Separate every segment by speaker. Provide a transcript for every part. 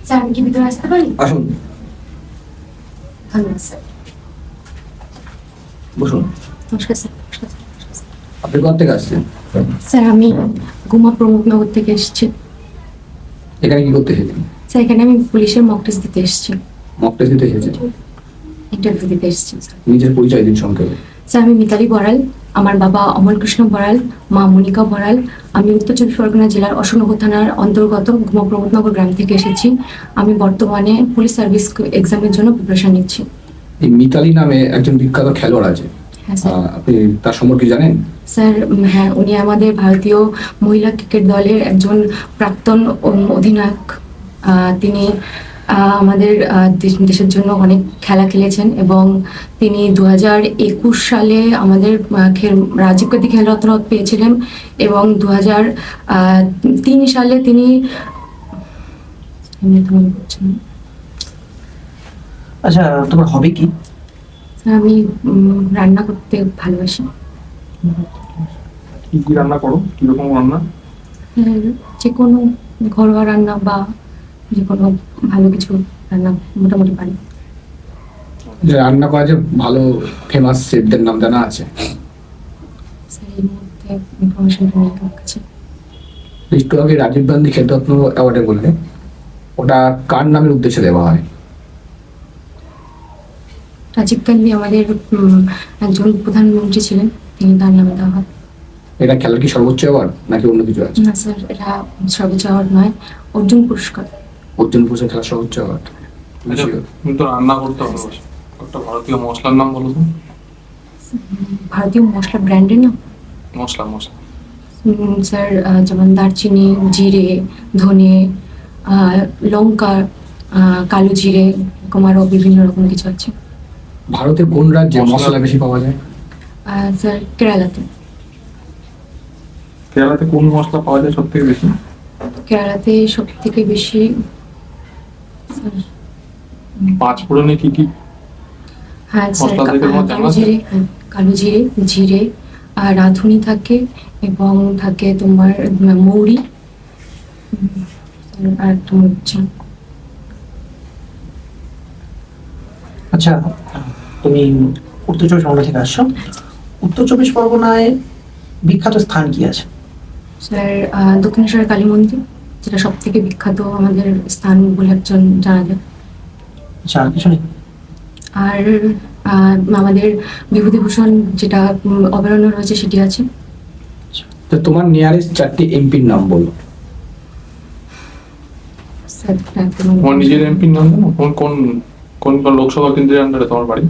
Speaker 1: Sir আমি কি ভিতরে আসতে পারি?
Speaker 2: আসুন,
Speaker 1: ধন্যবাদ স্যার।
Speaker 2: বসুন।
Speaker 1: নমস্কার স্যার। নমস্কার স্যার। নমস্কার স্যার।
Speaker 2: আপনি কোথা থেকে আসছেন?
Speaker 1: স্যার আমি গুমা প্রমোদনগর থেকে এসেছি।
Speaker 2: এখানে কি করতে এসেছেন?
Speaker 1: স্যার এখানে আমি পুলিশের মক টেস্ট দিতে এসেছি,
Speaker 2: মক টেস্ট দিতে এসেছেন?
Speaker 1: ইন্টারভিউ দিতে এসেছি স্যার।
Speaker 2: নিজের পরিচয় দিন সংক্ষেপে।
Speaker 1: স্যার আমি মিতালি বড়াল, আমার বাবা অমল কৃষ্ণ বড়াল, মা মনিকা বড়াল। আমি উত্তর চব্বিশ পরগনা জেলার অশোকনগর থানার অন্তর্গত গুমা প্রমোদনগর গ্রাম থেকে এসেছি। আমি বর্তমানে পুলিশ সার্ভিস এক্সামের জন্য প্রিপারেশন নিচ্ছি।
Speaker 2: এই মিতালি নামে একজন বিখ্যাত খেলোয়াড় আছে,
Speaker 1: হ্যাঁ স্যার।
Speaker 2: আপনি তার সম্পর্কে জানেন?
Speaker 1: স্যার হ্যাঁ, উনি আমাদের ভারতীয় মহিলা ক্রিকেট দলের একজন প্রাক্তন অধিনায়ক। তিনি আমাদের দেশের জন্য অনেক খেলা খেলেছেন এবং তিনি 2021 সালে আমাদের রাজীব গান্ধী খেলরত্ন পেয়েছিলেন এবং 2003 সালে তিনি এমনি তো মনে পড়ছে না।
Speaker 3: আচ্ছা, তোমার হবি কি?
Speaker 1: স্যার, আমি রান্না করতে ভালোবাসি।
Speaker 4: কি কি রান্না করো? কিরকম রান্না?
Speaker 1: যে কোনো ঘরোয়া রান্না বা যে কোনো ভালো কিছু রান্না মোটামুটি পারি।
Speaker 2: যে রান্না করা যে ভালো ফেমাস শেফদের নাম জানা আছে?
Speaker 1: স্যার এই মুহূর্তে ইনফরমেশনটা নেই আমার কাছে।
Speaker 2: একটু আগে রাজীব গান্ধী খেলরত্ন অ্যাওয়ার্ডে বললে, ওটা কার নামের উদ্দেশ্যে দেওয়া হয়?
Speaker 1: রাজীব গান্ধী আমাদের একজন প্রধানমন্ত্রী ছিলেন, তিনি তার নামে দেওয়া হয়।
Speaker 2: এটা খেলার কি সর্বোচ্চ অ্যাওয়ার্ড নাকি অন্য কিছু আছে?
Speaker 1: না স্যার, এটা সর্বোচ্চ অ্যাওয়ার্ড নয়, অর্জুন পুরস্কার।
Speaker 2: অর্জুন পুরস্কার খেলার সর্বোচ্চ অ্যাওয়ার্ড।
Speaker 4: আচ্ছা, তুমি তো রান্না করতে ভালোবাসো, একটা ভারতীয় মশলার নাম বলো তো।
Speaker 1: ভারতীয় মশলা ব্র্যান্ডের নাম?
Speaker 4: মশলা মশলা
Speaker 1: স্যার যেমন দারচিনি, জিরে, ধনে, লঙ্কা, কালো জিরে, এরকম আরও বিভিন্ন রকম কিছু আছে।
Speaker 2: ভারতের কোন রাজ্যে
Speaker 4: মশলা-
Speaker 2: মশলা বেশি পাওয়া যায়?
Speaker 1: স্যার কেরালাতে।
Speaker 4: কেরালাতে কোন মশলা পাওয়া যায় সব থেকে বেশি?
Speaker 1: কেরালাতে সব থেকে বেশি স্যার,
Speaker 4: পাঁচ ফোড়নে কি কি?
Speaker 1: হ্যাঁ স্যার,
Speaker 4: মশলা থেকে তোমার জানা
Speaker 1: কালো
Speaker 4: আছে?
Speaker 1: জিরে, হ্যাঁ কালো জিরে, জিরে আর রাঁধুনি থাকে এবং থাকে তোমার মৌরি, আর তোমার হচ্ছে
Speaker 3: আচ্ছা, তুমি উত্তর চব্বিশ পরগনা থেকে আসছো। উত্তর চব্বিশ পরগনায় বিখ্যাত স্থান কি আছে?
Speaker 1: স্যার দক্ষিণেশ্বর কালী মন্দির, যেটা সব থেকে বিখ্যাত আমাদের স্থান বলে একজন জানা যায়।
Speaker 3: আচ্ছা, আর কিছু নেই?
Speaker 1: আর আমাদের বিভূতিভূষণ যেটা অভয়ারণ্য রয়েছে সেটি আছে।
Speaker 2: তো তোমার নিয়ারেস্ট 4টি এমপির নাম বলো।
Speaker 1: স্যার একদম
Speaker 4: তোমার নিজের এমপির নাম জানো? কোন কোন কোন কোন লোকসভা কেন্দ্রের আন্ডারে তোমার বাড়ি?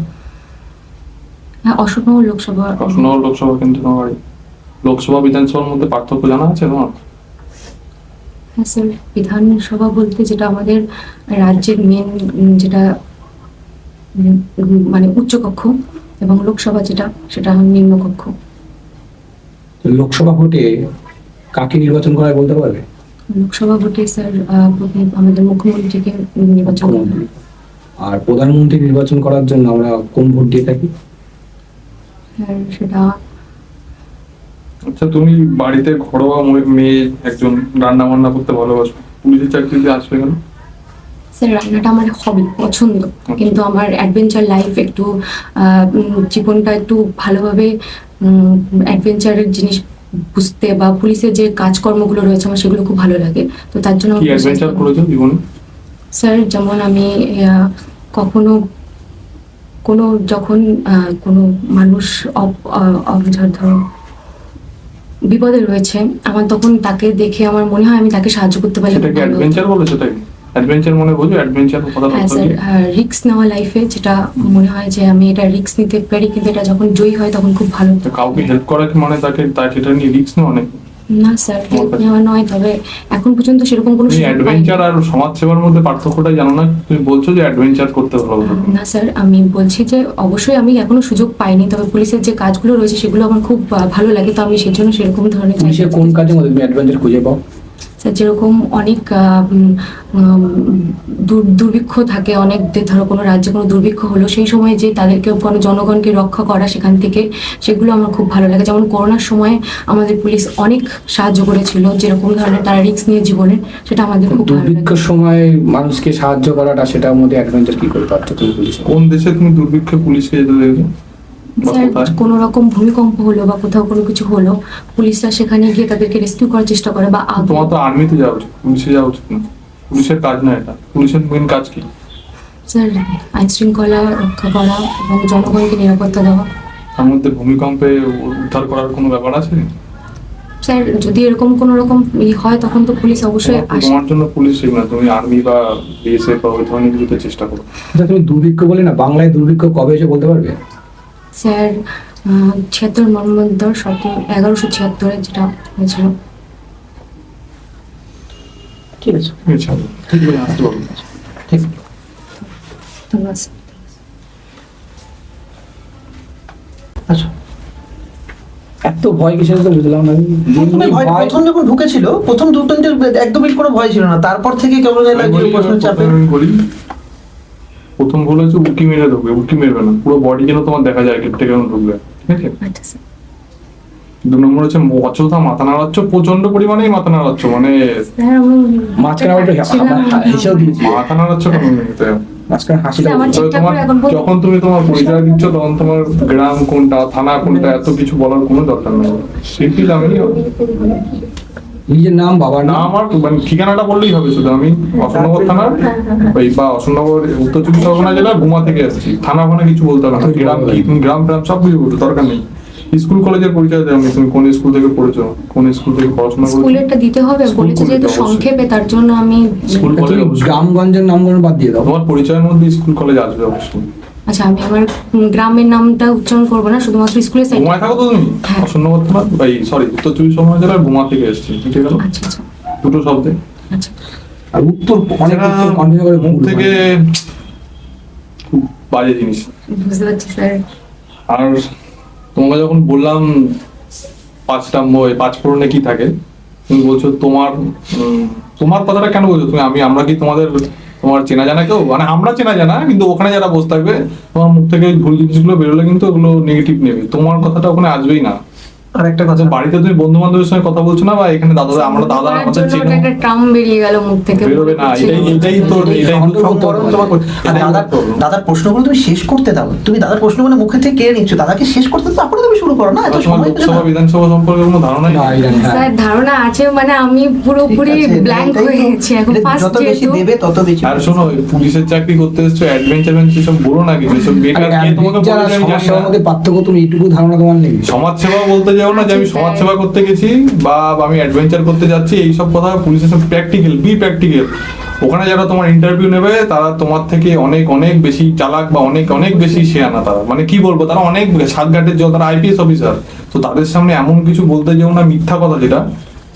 Speaker 1: হ্যাঁ, অশোকনগর লোকসভা।
Speaker 4: অশোকনগর লোকসভা কেন্দ্রে তোমার বাড়ি। লোকসভা বিধানসভার মধ্যে পার্থক্য জানা আছে তোমার?
Speaker 1: হ্যাঁ স্যার, বিধানসভা বলতে যেটা আমাদের রাজ্যের মেন, যেটা মানে উচ্চকক্ষ, এবং লোকসভা যেটা সেটা নিম্নকক্ষ।
Speaker 2: তো লোকসভা ভোটে কাকে নির্বাচন করা হয় বলতে পারবে?
Speaker 1: লোকসভা ভোটে স্যার আমাদের মুখ্যমন্ত্রীকে নির্বাচন করা হয়।
Speaker 2: আর প্রধানমন্ত্রী নির্বাচন করার জন্য আমরা কোন ভোট দিয়ে থাকি?
Speaker 1: আর সেটা
Speaker 4: আচ্ছা, তুমি বাড়িতে ঘরোয়া মেয়ে একজন, রান্না বান্না করতে ভালোবাসো, পুলিশের চাকরিতে আসবে কেন?
Speaker 1: স্যার রান্নাটা আমার হবি, পছন্দ, কিন্তু আমার অ্যাডভেঞ্চার লাইফ একটু জীবনটা একটু ভালোভাবে অ্যাডভেঞ্চারের জিনিস বুঝতে বা পুলিশের যে কাজকর্মগুলো রয়েছে আমার সেগুলো খুব ভালো লাগে, তো তার জন্য
Speaker 4: কি অ্যাডভেঞ্চার করেছো জীবনে?
Speaker 1: স্যার যেমন আমি কখনো কোনো যখন কোনো মানুষ ধরো বিপদে রয়েছে, আমার তখন তাকে দেখে আমার মনে হয় আমি তাকে সাহায্য করতে পারি।
Speaker 4: সেটা কি অ্যাডভেঞ্চার বলে? সেটা কি অ্যাডভেঞ্চার মনে বোঝো? অ্যাডভেঞ্চার কথা
Speaker 1: হ্যাঁ
Speaker 4: বলতে
Speaker 1: স্যার, রিস্ক নেওয়া লাইফে যেটা মনে হয় যে আমি এটা রিস্ক নিতে পারি, কিন্তু এটা যখন জয়ী হয় তখন খুব ভালো।
Speaker 4: কাউকে হেল্প করা কি মানে তাই সেটা নিয়ে রিস্ক নেওয়া নাকি?
Speaker 1: না স্যার, হেল্প নেওয়া নয়, তবে এখন পর্যন্ত সেরকম কোনো
Speaker 4: তুমি
Speaker 1: সুযোগ পাইনি।
Speaker 4: অ্যাডভেঞ্চার আর সমাজ সেবার মধ্যে পার্থক্যটাই জানো না? তুমি বলছো যে অ্যাডভেঞ্চার করতে ভালোবাসো।
Speaker 1: না স্যার, আমি বলছি যে অবশ্যই আমি এখনো সুযোগ পাইনি, তবে পুলিশের যে কাজগুলো রয়েছে সেগুলো আমার খুব ভালো লাগে, তো আমি সেজন্য সেরকম ধরনের
Speaker 2: পুলিশের কোন কাজের মধ্যে তুমি অ্যাডভেঞ্চার খুঁজে পাও?
Speaker 1: স্যার যেরকম অনেক দুর্ভিক্ষ থাকে, অনেক ধরো কোনো রাজ্যে কোনো দুর্ভিক্ষ হলো, সেই সময় যে তাদেরকে কোনো জনগণকে রক্ষা করা সেখান থেকে, সেগুলো আমার খুব ভালো লাগে। যেমন করোনার সময় আমাদের পুলিশ অনেক সাহায্য করেছিল, যেরকম ধরনের তারা রিস্ক নিয়ে জীবনে, সেটা আমাদের খুব ভালো লাগে।
Speaker 2: দুর্ভিক্ষের সময় মানুষকে সাহায্য করাটা, সেটার মধ্যে অ্যাডভেঞ্চার কি করে পারছো তুমি পুলিশে?
Speaker 4: কোন দেশে তুমি দুর্ভিক্ষে পুলিশকে যেতে দেখেছো? বা
Speaker 1: স্যার
Speaker 4: কোথায়?
Speaker 1: কোনো রকম ভূমিকম্প হলো বা কোথাও কোনো কিছু হলো, পুলিশরা সেখানে গিয়ে তাদেরকে রেস্কিউ করার চেষ্টা করে। বা
Speaker 4: তোমার তো আর্মিতে যাওয়া উচিত, পুলিশে যাওয়া উচিত না। পুলিশের কাজ না এটা। পুলিশের মেন কাজ কি?
Speaker 1: স্যার আইন শৃঙ্খলা রক্ষা করা এবং জনগণকে নিরাপত্তা দেওয়া।
Speaker 4: তার মধ্যে ভূমিকম্পে উদ্ধার করার কোনো ব্যাপার আছে?
Speaker 1: স্যার যদি এরকম কোনো রকম হয় তখন তো পুলিশ অবশ্যই আসে।
Speaker 4: তোমার জন্য পুলিশ ঠিক না, তুমি আর্মি বা বিএসএফ বা ওই ধরনের কিছুতে চেষ্টা করো।
Speaker 2: আচ্ছা, তুমি দুর্ভিক্ষ বলে না, বাংলায় দুর্ভিক্ষ কবে এসে বলতে পারবে?
Speaker 1: স্যার 76 নভেম্বর 1176 যেটা হয়েছিল।
Speaker 3: ঠিক আছে,
Speaker 4: ঠিক বলে আসতে পারবো।
Speaker 3: ঠিক।
Speaker 1: ধন্যবাদ স্যার।
Speaker 3: আচ্ছা,
Speaker 2: এত ভয় কিসের তো বুঝলাম না।
Speaker 3: প্রথমে ভয়, প্রথম যখন ঢুকেছিল প্রথম 2 মিনিট একদমই কোনো ভয় ছিল না, তারপর থেকে কেমন যেন
Speaker 4: আমি বলি,
Speaker 3: প্রশ্নের চাপে।
Speaker 4: আমি বলি, প্রথম ভুল হচ্ছে উকি মেরে ঢুকবে। উকি মেরবে না, পুরো বডি যেন তোমার দেখা যায় কেটে কেমন ঢুকবে, ঠিক আছে?
Speaker 1: আচ্ছা স্যার।
Speaker 4: 2 নম্বর হচ্ছে অযথা মাথা নাড়াচ্ছ, প্রচন্ড পরিমাণেই মাথা নাড়াচ্ছ, মানে
Speaker 1: স্যার আমি
Speaker 2: মাঝখানে আবার একটু হেসেও দিয়েছি।
Speaker 4: মাথা নাড়াচ্ছ কেন এমনিতে?
Speaker 2: মাঝখানে হাসিটা
Speaker 1: আমার
Speaker 2: বলছি।
Speaker 1: ঠিকঠাক
Speaker 4: তোমার
Speaker 1: করে এখন বলতে-
Speaker 4: যখন তুমি তোমার পরিচয় দিচ্ছ তখন তোমার গ্রাম কোনটা, থানা কোনটা, এত কিছু বলার কোনো দরকার নেই। সিম্পল আমি
Speaker 2: নিজের নাম, বাবার
Speaker 4: না,
Speaker 2: নাম।
Speaker 4: আমার মানে ঠিকানাটা বললেই হবে শুধু। আমি অশোকনগর থানার ওই বা অশোকনগর উত্তর 24 জেলার গুমা থেকে আসছি। থানা ফানা কিছু বলতে হবে না। গ্রাম কি, তুমি গ্রাম সব কিছু বলতে দরকার নেই। স্কুল কলেজের পরিচয় দেওয়া, তুমি কোন স্কুল থেকে পড়েছো, কোন স্কুল থেকে পড়াশোনা করেছো।
Speaker 1: স্কুলেরটা দিতে হবে
Speaker 4: স্কুল
Speaker 1: বলেছে, যেহেতু
Speaker 4: কলেজ
Speaker 1: সংক্ষেপে, তার জন্য আমি
Speaker 4: স্কুল কলেজ
Speaker 2: তুমি
Speaker 4: অবশ্যই।
Speaker 2: গ্রামগঞ্জের নামগুলো বাদ দিয়ে দাও।
Speaker 4: তোমার পরিচয়ের মধ্যে স্কুল কলেজ আসবে অবশ্যই।
Speaker 1: আচ্ছা আমি আমার গ্রামের নামটা উচ্চারণ করবো না, শুধুমাত্র স্কুলের সাইড।
Speaker 4: ঘুমায় থাকো তো তুমি?
Speaker 1: হ্যাঁ।
Speaker 4: অশোকনগর থানা সরি উত্তর 24 জেলার ঘুমা থেকে এসেছি, ঠিক আছে?
Speaker 1: আচ্ছা আচ্ছা
Speaker 4: দুটো শব্দে।
Speaker 1: আচ্ছা।
Speaker 2: আর উত্তর অনেক
Speaker 4: যেটা
Speaker 2: কন্টিনিউ করে
Speaker 4: মুখ থেকে খুব বাজে জিনিস।
Speaker 1: বুঝতে পারছি স্যার।
Speaker 4: আর তোমাকে যখন বললাম 5 ফোড়নে কি থাকে, তুমি বলছো তোমার কথাটা কেন বলছো তুমি? আমরা কি তোমার চেনা জানা কেউ? মানে আমরা চেনা জানা, কিন্তু ওখানে যারা বসে থাকবে তোমার মুখ থেকে ওই ভুল জিনিসগুলো বেরোলে কিন্তু ওগুলো নেগেটিভ নেবে। তোমার কথাটা ওখানে আসবেই না।
Speaker 3: আর একটা কথা,
Speaker 4: বাড়িতে তুমি বন্ধু বান্ধবের সঙ্গে কথা বলছো না, বা এখানে আমরা দাদা
Speaker 1: বলার
Speaker 4: আমাদের
Speaker 1: জন্য
Speaker 4: চেনো,
Speaker 1: ওটা একটা ট্রাম বেরিয়ে গেল মুখ থেকে।
Speaker 4: বেরোবে না। এটাই তো
Speaker 3: সম্পর্ক তোমার আর দাদার প্রশ্নগুলো তুমি শেষ করতে দাও। তুমি দাদার প্রশ্নগুলো মুখে থেকে কেড়ে নিচ্ছ, দাদাকে শেষ করতে দাও, তারপরে তুমি শুরু করো না। এত
Speaker 4: তোমার
Speaker 3: সময় পেলে
Speaker 4: লোকসভা
Speaker 3: না।
Speaker 4: বিধানসভা সম্পর্কে কোনো ধারণাই
Speaker 2: না,
Speaker 4: নেই।
Speaker 2: এটা হ্যাঁ।
Speaker 1: স্যার ধারণা আছে, মানে আমি পুরোপুরি
Speaker 3: ঠিক আছে,
Speaker 1: ব্ল্যাঙ্ক
Speaker 3: এটাই
Speaker 1: হয়ে
Speaker 3: তো।
Speaker 1: গেছি এখন।
Speaker 3: এটা
Speaker 1: ফার্স্ট
Speaker 3: যত বেশি
Speaker 1: যেহেতু
Speaker 3: দেবে তত বেশি।
Speaker 4: আর শোনো, ওই পুলিশের চাকরি করতে এসছো, অ্যাডভেঞ্চার সব বলো না কিছু, সব বেকার। কে তোমাকে বলেছে আমি জানি
Speaker 2: সমস্যার
Speaker 4: না।
Speaker 2: মধ্যে পার্থক্য তুমি এইটুকু ধারণা তোমার নেই।
Speaker 4: সমাজসেবা বলতে যাও না যে আমি
Speaker 1: আচ্ছা,
Speaker 4: সমাজসেবা করতে গেছি বা আমি অ্যাডভেঞ্চার করতে যাচ্ছি, এইসব কথা পুলিশের সব প্র্যাকটিক্যাল, প্র্যাকটিক্যাল। ওখানে যারা তোমার ইন্টারভিউ নেবে তারা তোমার থেকে অনেক অনেক বেশি চালাক বা অনেক অনেক বেশি শেয়ানা। তারা মানে কি বলবো, তারা অনেক সাতঘাটের যে তারা আইপিএস অফিসার। তো তাদের সামনে এমন কিছু বলতে যেও না মিথ্যা কথা, যেটা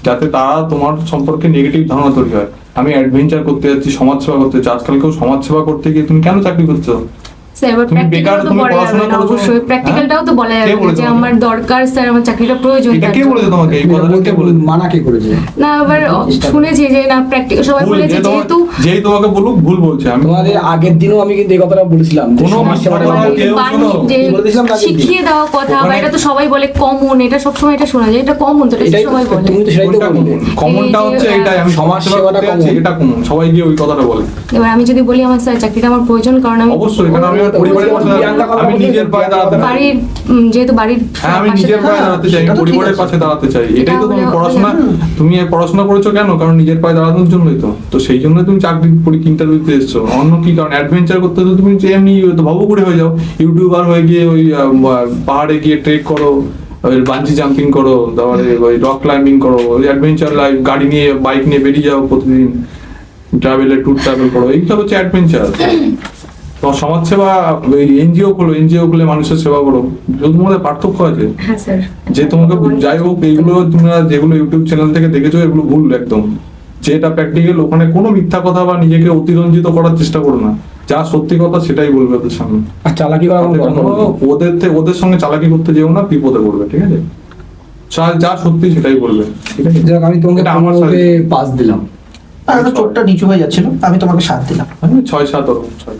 Speaker 4: যাতে তারা তোমার সম্পর্কে নেগেটিভ ধারণা তৈরি হয়। আমি অ্যাডভেঞ্চার করতে যাচ্ছি, সমাজসেবা করতে যাচ্ছি। আজকাল কেউ সমাজসেবা করতে গিয়ে তুমি কেন চাকরি করছো?
Speaker 1: স্যার এবার
Speaker 4: তুমি
Speaker 1: প্র্যাকটিক্যাল
Speaker 4: বেকার,
Speaker 1: তো
Speaker 4: তুমি
Speaker 1: বলা যাবে
Speaker 4: পড়াশোনা
Speaker 1: না,
Speaker 4: করেছো?
Speaker 1: অবশ্যই প্র্যাকটিক্যালটাও তো বলা
Speaker 4: কে
Speaker 1: যাবে না
Speaker 4: বলেছে
Speaker 1: যে
Speaker 4: তোমাকে?
Speaker 1: আমার দরকার স্যার, আমার চাকরিটা প্রয়োজন।
Speaker 4: এটা
Speaker 1: তার
Speaker 4: কে
Speaker 1: জন্য।
Speaker 4: বলেছে তোমাকে? এই কথাটা কে বলেছে?
Speaker 2: মানা কে করেছে?
Speaker 1: না আবার শুনেছি যে না প্র্যাকটিক্যাল সবাই
Speaker 4: ভুল,
Speaker 1: বলেছে, যেহেতু
Speaker 4: যেই তোমাকে বলুক ভুল বলছে। আমি
Speaker 2: তোমাদের আগের দিনও আমি কিন্তু এই কথাটা বলেছিলাম যে
Speaker 4: কোনো
Speaker 2: সমাজসেবাটা
Speaker 4: মিথ্যা
Speaker 2: ভালো।
Speaker 4: কথা কেউ শোনো,
Speaker 1: যে
Speaker 2: কি বলেছিলাম তাদের
Speaker 1: শিখিয়ে দেওয়া কথা, বা
Speaker 4: ওখানে-
Speaker 1: এটা তো সবাই বলে কমন, এটা সবসময় এটা শোনা যায়, এটা কমন, তো এটা
Speaker 2: এটাই তো,
Speaker 1: সবাই বলে।
Speaker 2: তুমি তো সেটাই তো
Speaker 4: কোনটা
Speaker 2: বললে।
Speaker 4: common? কমনটা
Speaker 1: এই যে,
Speaker 4: হচ্ছে এটাই, আমি সমাজসেবা
Speaker 2: সমাজসেবাটা
Speaker 4: করতে যাচ্ছি,
Speaker 2: common।
Speaker 4: এটা কমন। সবাই গিয়ে ওই কথাটা বলে।
Speaker 1: এবার আমি যদি বলি আমার স্যার চাকরিটা আমার প্রয়োজন, কারণ আমি
Speaker 4: অবশ্যই, কারণ আমি আমার পরিবারের পাশে আমি নিজের পায়ে দাঁড়াতে চাই।
Speaker 1: বাড়ির যেহেতু বাড়ির
Speaker 4: হ্যাঁ, আমি
Speaker 1: পাশে
Speaker 4: নিজের পায়ে
Speaker 1: থাকা-
Speaker 4: দাঁড়াতে চাই,
Speaker 3: সেটা তো ঠিক
Speaker 4: পরিবারের
Speaker 3: আছে।
Speaker 4: পাশে দাঁড়াতে চাই। এটাই তো
Speaker 1: এটা
Speaker 4: তুমি
Speaker 1: হলে-
Speaker 4: পড়াশোনা, তুমি এই পড়াশোনা করেছো কেন? কারণ নিজের পায়ে দাঁড়ানোর জন্যই তো। তো সেই জন্য তুমি চাকরি পরীক্ষা ইন্টারভিউ দিতে এসছো। অন্য কি কারণ? অ্যাডভেঞ্চার করতে তো তুমি যে এমনি তো ভাবুকুড়ে হয়ে যাও, ইউটিউবার হয়ে গিয়ে ওই পাহাড়ে গিয়ে ট্রেক করো, ওই বাঞ্জি জাম্পিং করো, তারপরে ওই রক ক্লাইম্বিং করো, ওই অ্যাডভেঞ্চার লাইফ, গাড়ি নিয়ে বাইক নিয়ে বেরিয়ে যাও প্রতিদিন, ট্যুর ট্রাভেল করো। এইসব হচ্ছে অ্যাডভেঞ্চার। তো সমাজসেবা, এনজিও খুলে মানুষের সেবা করো। শুধু মধ্যে পার্থক্য আছে
Speaker 1: হ্যাঁ স্যার।
Speaker 4: যে তোমাকে যাই হোক, এইগুলো তোমরা যেগুলো ইউটিউব চ্যানেল থেকে দেখেছো এগুলো ভুল একদম। যেটা প্র্যাকটিক্যাল, ওখানে কোনো মিথ্যা কথা বা নিজেকে অতিরঞ্জিত করার চেষ্টা করো না। যা সত্যি কথা সেটাই বলবে ওদের সামনে।
Speaker 2: আর চালাকি করার কোনো দরকার নেই।
Speaker 4: ওদের সঙ্গে চালাকি করতে যেও না, বিপদে পড়বে, ঠিক আছে? যা সত্যি সেটাই বলবে, ঠিক আছে?
Speaker 2: যাক, আমি তোমাকে
Speaker 4: এটা আমার
Speaker 2: 15-তে পাস দিলাম।
Speaker 3: আর চোখটা নিচু হয়ে যাচ্ছিল, আমি তোমাকে 7 দিলাম।
Speaker 4: আমি 6-7 6